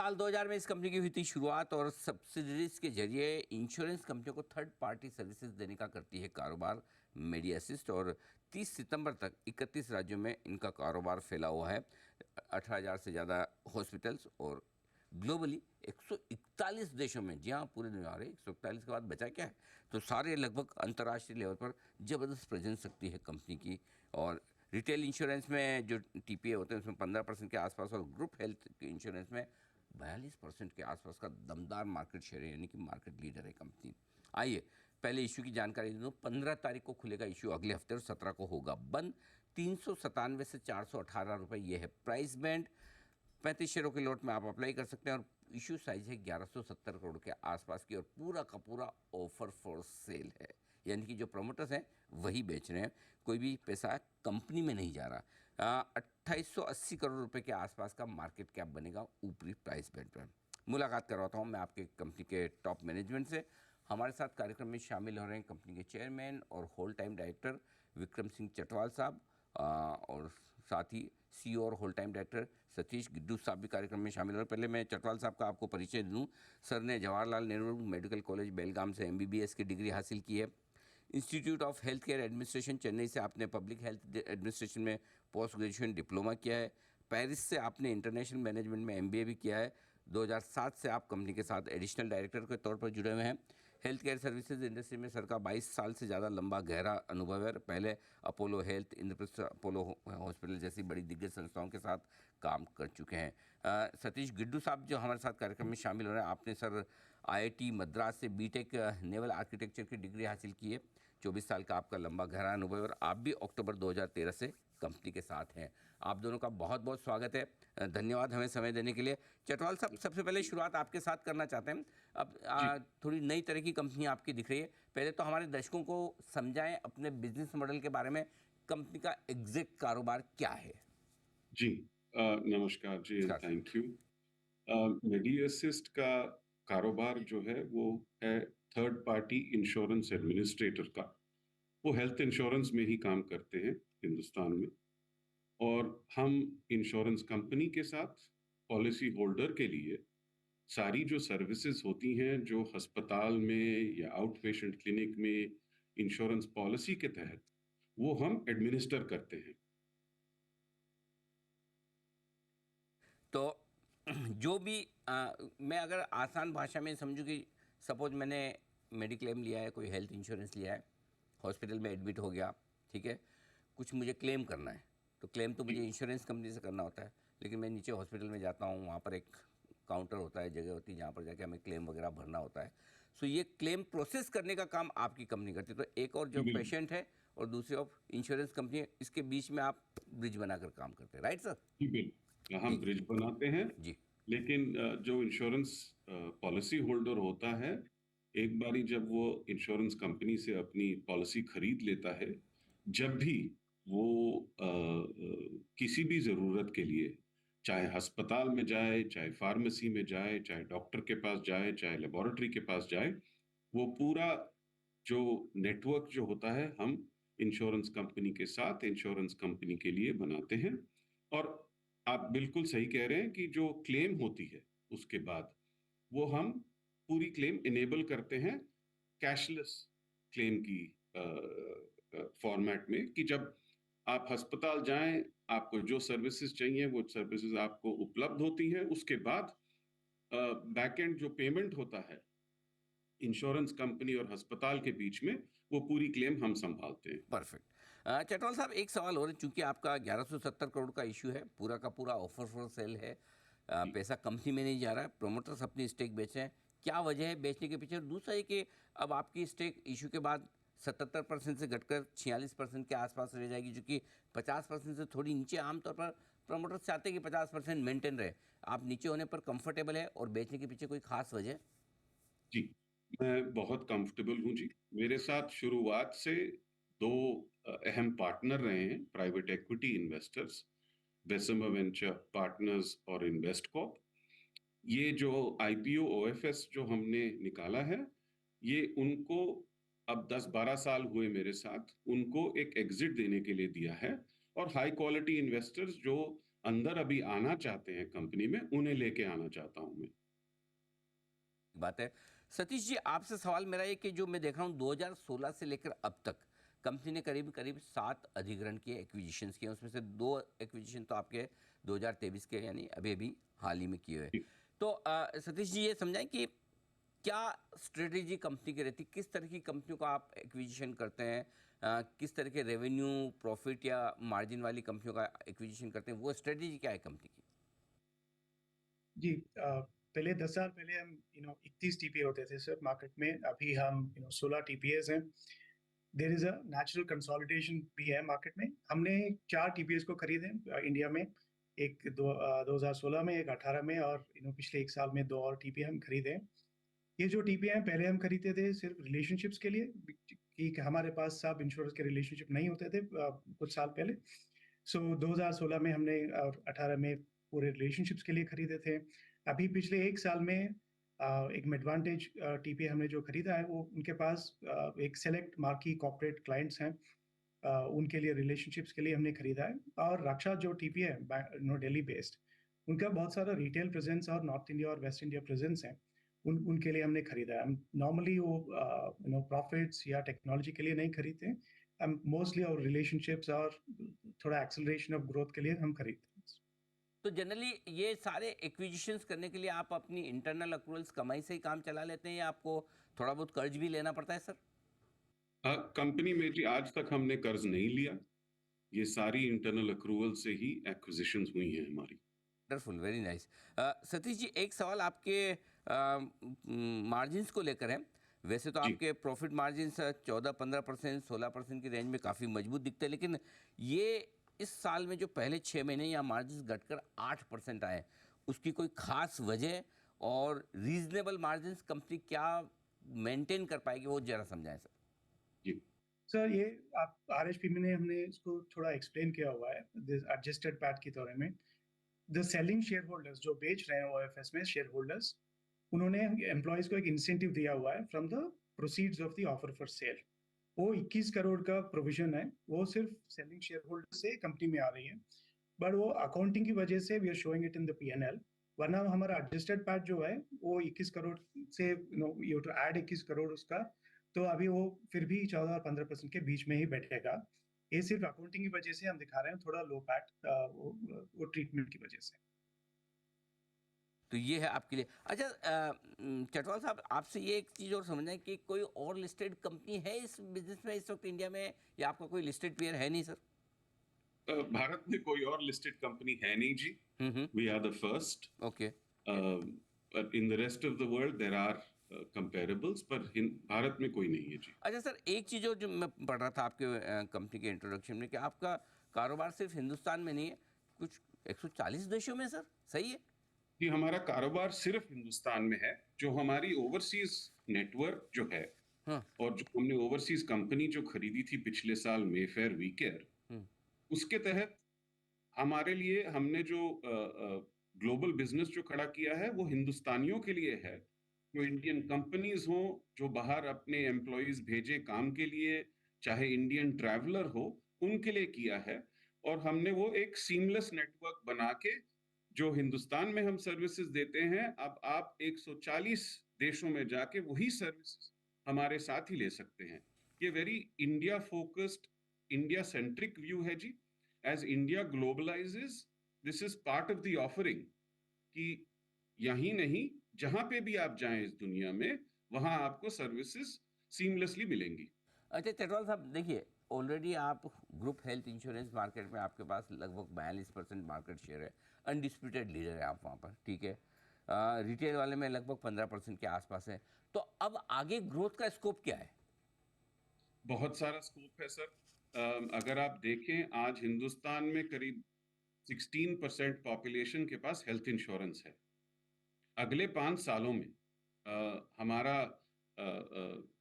साल 2000 में इस कंपनी की हुई थी शुरुआत और सब्सिडरीज के जरिए इंश्योरेंस कंपनियों को थर्ड पार्टी सर्विसेज देने का करती है कारोबार मीडिया असिस्ट। और 30 सितंबर तक 31 राज्यों में इनका कारोबार फैला हुआ है। 18,000 से ज़्यादा हॉस्पिटल्स और ग्लोबली 141 देशों में, जी हाँ पूरे दुनिया में 141 के बाद बचा क्या है, तो सारे लगभग अंतर्राष्ट्रीय लेवल पर ज़बरदस्त प्रेजेंस रखती है कंपनी की। और रिटेल इंश्योरेंस में जो टीपीए होते हैं उसमें 15% के आसपास और ग्रुप हेल्थ इंश्योरेंस में 42% के आसपास का दमदार मार्केट शेयर है, यानी कि मार्केट लीडर है कंपनी। आइए पहले इशू की जानकारी दे दूँ। 15 तारीख को खुलेगा इशू अगले हफ्ते और 17 को होगा बंद। 397 से 418 रुपये ये है प्राइस बैंड। 35 शेयरों के लॉट में आप अप्लाई कर सकते हैं और इशू साइज है 1170 करोड़ के आसपास की और पूरा का पूरा ऑफर फॉर सेल है, यानी कि जो प्रमोटर्स हैं वही बेच रहे हैं, कोई भी पैसा कंपनी में नहीं जा रहा। 2880 करोड़ रुपए के आसपास का मार्केट कैप बनेगा ऊपरी प्राइस बैंड पर। मुलाकात करवाता हूँ मैं आपके कंपनी के टॉप मैनेजमेंट से। हमारे साथ कार्यक्रम में शामिल हो रहे हैं कंपनी के चेयरमैन और whole time director Vikram Singh Chatwal साहब, और साथ ही सीईओ और whole time director Satish Giddu साहब भी कार्यक्रम में शामिल हो रहे हैं। पहले मैं चटवाल साहब का आपको परिचय दूं। सर ने जवाहरलाल नेहरू मेडिकल कॉलेज बेलगाम से एमबीबीएस की डिग्री हासिल की है। Institute of health care administration Chennai से आपने पब्लिक हेल्थ एडमिनिस्ट्रेशन में पोस्ट ग्रेजुएशन डिप्लोमा किया है। पेरिस से आपने इंटरनेशनल मैनेजमेंट में एमबीए भी किया है। 2007 से आप कंपनी के साथ एडिशनल डायरेक्टर के तौर पर जुड़े हुए हैं। हेल्थ केयर सर्विसेज इंडस्ट्री में सर का 22 साल से ज़्यादा लंबा गहरा अनुभव है। पहले Apollo health, Indraprastha Apollo hospital जैसी बड़ी दिग्गज संस्थाओं के साथ काम कर चुके हैं। सतीश गिड्डू साहब जो हमारे साथ कार्यक्रम में शामिल हो रहे हैं, आपने सर आईआईटी मद्रास से बीटेक नेवल आर्किटेक्चर की डिग्री हासिल की है। 24 साल का आपका लंबा गहरा अनुभव है और आप भी अक्टूबर 2013 से कंपनी के साथ हैं। आप दोनों का बहुत बहुत स्वागत है। धन्यवाद हमें समय देने के लिए। चटवाल साहब, सबसे पहले शुरुआत आपके साथ करना चाहते हैं। अब थोड़ी नई तरह की कंपनी आपकी दिख रही है। पहले तो हमारे दर्शकों को समझाएं अपने बिजनेस मॉडल के बारे में, कंपनी का एग्जैक्ट कारोबार क्या है। जी, नमस्कार जी, नमस्कार सर। Thank you. मेडिअसिस्ट का कारोबार जो है वो है थर्ड पार्टी इंश्योरेंस एडमिनिस्ट्रेटर का। वो हेल्थ इंश्योरेंस में ही काम करते हैं हिंदुस्तान में, और हम इंश्योरेंस कंपनी के साथ पॉलिसी होल्डर के लिए सारी जो सर्विसेज होती हैं जो अस्पताल में या आउट पेशेंट क्लिनिक में इंश्योरेंस पॉलिसी के तहत, वो हम एडमिनिस्टर करते हैं। तो जो भी मैं अगर आसान भाषा में समझूं कि सपोज मैंने मेडिक्लेम लिया है, कोई हेल्थ इंश्योरेंस लिया है, हॉस्पिटल में एडमिट हो गया, ठीक है, कुछ मुझे क्लेम करना है, तो क्लेम तो मुझे जी, इंश्योरेंस कंपनी से करना होता है, लेकिन मैं नीचे हॉस्पिटल में जाता हूँ, वहाँ पर एक काउंटर होता है, जगह होती है जहाँ पर जाके हमें क्लेम वगैरह भरना होता है। सो ये क्लेम प्रोसेस करने का काम आपकी कंपनी करती है। तो एक और जी, जो बिल्कुल। पेशेंट है और दूसरी ऑफ इंश्योरेंस कंपनी है, इसके बीच में आप ब्रिज बनाकर काम करते हैं, राइट सर? जी, बिल्कुल। हम जी ब्रिज बनाते हैं, जी। लेकिन जो इंश्योरेंस पॉलिसी होल्डर होता है, एक बारी जब वो इंश्योरेंस कंपनी से अपनी पॉलिसी खरीद लेता है, जब भी वो किसी भी ज़रूरत के लिए, चाहे अस्पताल में जाए, चाहे फार्मेसी में जाए, चाहे डॉक्टर के पास जाए, चाहे लेबोरेटरी के पास जाए, वो पूरा जो नेटवर्क जो होता है, हम इंश्योरेंस कंपनी के साथ इंश्योरेंस कंपनी के लिए बनाते हैं। और आप बिल्कुल सही कह रहे हैं कि जो क्लेम होती है उसके बाद, वो हम पूरी क्लेम इनेबल करते हैं कैशलेस क्लेम की फॉर्मेट में, कि जब आप अस्पताल जाएं, आपको जो सर्विसेज चाहिए वो सर्विसेज आपको उपलब्ध होती हैं। उसके बाद बैकएंड जो पेमेंट होता है इंश्योरेंस कंपनी और अस्पताल के बीच में, वो पूरी क्लेम हम संभालते हैं। परफेक्ट। चटवाल साहब, एक सवाल और है, चूंकि आपका 1170 करोड़ का इशू है, पूरा का पूरा ऑफर फॉर सेल है, जी, पैसा कंपनी में नहीं जा रहा है, प्रोमोटर्स अपनी स्टेक बेच रहे हैं, क्या वजह है बेचने के पीछे? और दूसरा है कि अब आपकी स्टेक इशू के बाद 77% से घटकर 46% के आसपास रह जाएगी, जो कि 50% से थोड़ी नीचे। आमतौर पर प्रोमोटर्स चाहते हैं कि 50% मेंटेन रहे, आप नीचे होने पर कंफर्टेबल है, और बेचने के पीछे कोई खास वजह? जी, मैं बहुत कंफर्टेबल हूँ जी। मेरे साथ शुरुआत से 2 अहम पार्टनर रहे हैं, private equity investors, Bessemer venture partners और इन्वेस्टकॉर्प। ये जो आईपीओ ओएफएस जो हमने निकाला है, ये उनको अब 10-12 साल हुए मेरे साथ, उनको एक एग्जिट देने के लिए दिया है। और हाई क्वालिटी इन्वेस्टर्स जो अंदर अभी आना चाहते हैं कंपनी में, उन्हें लेके आना चाहता हूं मैं। बात है। सतीश जी, आपसे सवाल मेरा ये कि जो मैं देख रहा हूँ 2016 से लेकर अब तक कंपनी ने करीब करीब 7 अधिग्रहण किए, एक्विजिशंस किए, उसमें से 2 एक्विजिशन तो आपके 2023 के यानी अभी अभी हाल ही में किए हुए। तो सतीश जी ये समझाएं कि क्या स्ट्रेटेजी कंपनी की रहती, किस तरह की कंपनियों का आप एक्विजिशन करते हैं, किस तरह के रेवेन्यू प्रॉफिट या मार्जिन वाली कंपनियों का एक्विजिशन करते हैं, वो स्ट्रेटेजी क्या है कंपनी की? जी पहले 10 साल पहले हम 31 टीपीए होते थे सर मार्केट में। अभी हम 16 टीपीएस हैं। There is a natural consolidation भी है मार्केट में। हमने 4 टीपीएस को खरीदे इंडिया में। एक 2016 में, एक 18 में, और पिछले 1 साल में 2 और टीपीए हम खरीदे। ये जो टीपीए हैं पहले हम खरीदते थे सिर्फ रिलेशनशिप्स के लिए कि हमारे पास सब इंश्योरेंस के रिलेशनशिप नहीं होते थे कुछ साल पहले। सो 2016 में हमने और 18 में पूरे रिलेशनशिप्स के लिए खरीदे थे। अभी पिछले 1 साल में एक एडवांटेज टीपीए हमने जो खरीदा है वो उनके पास एक सेलेक्ट मार्की कॉर्पोरेट क्लाइंट्स हैं। उनके लिए रिलेशनशिप्स के लिए हमने खरीदा है। और रक्षा जो टीपीए है दिल्ली बेस्ड, उनका बहुत सारा रिटेल प्रेजेंस और नॉर्थ इंडिया और वेस्ट इंडिया प्रेजेंस है। उनके लिए हमने खरीदा है। हम नॉर्मली वो प्रॉफिट्स या टेक्नोलॉजी के लिए नहीं खरीदते हैं। हम मोस्टली और रिलेशनशिप्स और थोड़ा एक्सेलरेशन ऑफ ग्रोथ के लिए हम खरीदते हैं। तो जनरली ये सारे एक्विजिशंस करने के लिए आप अपनी इंटरनल अक्रूवल्स कमाई से ही काम चला लेते हैं या आपको थोड़ा बहुत कर्ज भी लेना पड़ता है सर? कंपनी में जी आज तक हमने कर्ज नहीं लिया। ये सारी इंटरनल अक्रूवल से ही एक्विजिशंस हुई हैं हमारी। Wonderful, very nice. Satish ji, एक सवाल आपके मार्जिन्स को लेकर है। वैसे तो जी। आपके प्रॉफिट मार्जिन्स 14-15%, 16% की रेंज में काफ़ी मजबूत दिखते हैं, लेकिन ये इस साल में जो पहले 6 महीने या मार्जिन्स घटकर 8% आए, उसकी कोई खास वजह और रीजनेबल मार्जिन्स कंपनी क्या मेंटेन कर पाएगी, वो जरा समझाएं सर। जी। सर ये आप आरएचपी में हमने इसको थोड़ा एक्सप्लेन किया हुआ है एडजस्टेड पैट की तरह में। द सेलिंग शेयर होल्डर्स जो बेच रहे हैं ओएफएस में शेयर होल्डर्स, उन्होंने एम्प्लॉयज को एक इंसेंटिव दिया हुआ है from the proceeds of the offer for sale. वो 21 करोड़ का प्रोविजन है, वो सिर्फ सेलिंग शेयर होल्डर से कंपनी में आ रही है। बट वो अकाउंटिंग की वजह से we are showing it in the PNL. वरना हमारा एडजस्टेड पैट जो है वो 21 करोड़ से यू टू ऐड 21 करोड़ उसका, तो अभी वो फिर भी 14 और 15% के बीच में ही बैठेगा। ये सिर्फ अकाउंटिंग की वजह से हम दिखा रहे हैं थोड़ा लो पैट, वो ट्रीटमेंट की वजह से। तो ये है आपके लिए। अच्छा, चटवाल साहब, आपसे ये एक चीज़ और समझना है कि कोई और लिस्टेड कंपनी है इस बिजनेस में इस वक्त इंडिया में, या आपका कोई लिस्टेड पेयर है नहीं सर? भारत में कोई और लिस्टेड कंपनी है नहीं जी। Hmm. We are the first. Okay. In the rest of the world there are comparables, पर भारत में कोई नहीं है जी। अच्छा सर, एक चीज़ और जो मैं पढ़ रहा था आपके कंपनी के इंट्रोडक्शन में कि आपका कारोबार सिर्फ हिंदुस्तान में नहीं है, कुछ 140 देशों में, सर सही है? कि हमारा कारोबार सिर्फ हिंदुस्तान में है। जो हमारी ओवरसीज नेटवर्क जो है, हाँ। और जो हमने ओवरसीज कंपनी जो खरीदी थी पिछले साल मेफेयर वीकेयर, हम्म। उसके तहत हमारे लिए हमने जो ग्लोबल बिजनेस जो खड़ा किया है वो हिंदुस्तानियों के लिए है। जो इंडियन कंपनीज हो, जो बाहर अपने एम्प्लॉयज भेजे काम के लिए, चाहे इंडियन ट्रैवलर हो, उनके लिए किया है। और हमने वो एक सीमलेस नेटवर्क बना के जो हिंदुस्तान में हम सर्विसेज देते हैं, अब आप 140 देशों में जाके वही सर्विसेज हमारे साथ ही ले सकते हैं। ये very India focused, India centric view है जी। As India globalizes, this is part of the offering कि यहीं नहीं, जहां पे भी आप जाएं इस दुनिया में, वहां आपको सर्विसेज सीमलेसली मिलेंगी। अच्छा चटवाल साहब, देखिए ऑलरेडी आप ग्रुप हेल्थ इंश्योरेंस मार्केट में आपके पास लगभग 42% मार्केट शेयर है, अनडिस्प्यूटेड लीडर है आप वहाँ पर, ठीक है। रिटेल वाले में लगभग 15% के आसपास है। तो अब आगे ग्रोथ का स्कोप क्या है? बहुत सारा स्कोप है सर। अगर आप देखें, आज हिंदुस्तान में करीब 16% पॉपुलेशन के पास हेल्थ इंश्योरेंस है। अगले 5 सालों में हमारा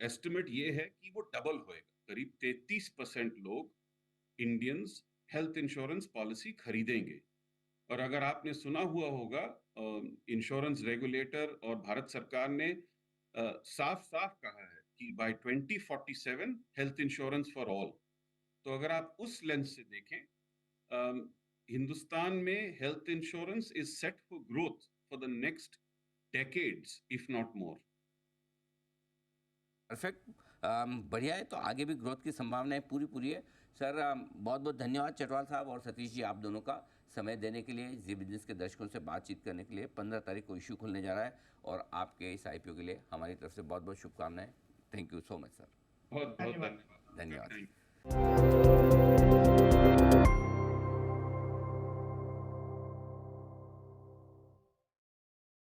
एस्टिमेट ये है कि वो डबल होएगा। करीब 33% लोग इंडियंस हेल्थ इंश्योरेंस पॉलिसी खरीदेंगे। और अगर आपने सुना हुआ होगा, इंश्योरेंस रेगुलेटर और भारत सरकार ने साफ साफ कहा है कि by 2047 health insurance for all. तो अगर आप उस लेंस से देखें, हिंदुस्तान में health insurance is set for growth for the next decades, if not more. Perfect. बढ़िया है, तो आगे भी ग्रोथ की संभावनाएं पूरी पूरी है सर। बहुत बहुत धन्यवाद चटवाल साहब और सतीश जी, आप दोनों का समय देने के लिए, जी बिजनेस के दर्शकों से बातचीत करने के लिए। 15 तारीख को इशू खुलने जा रहा है और आपके इस आईपीओ के लिए हमारी तरफ से बहुत बहुत शुभकामनाएं। Thank you so much sir. बहुत बहुत धन्यवाद। धन्यवाद। धन्यवाद। Thank you.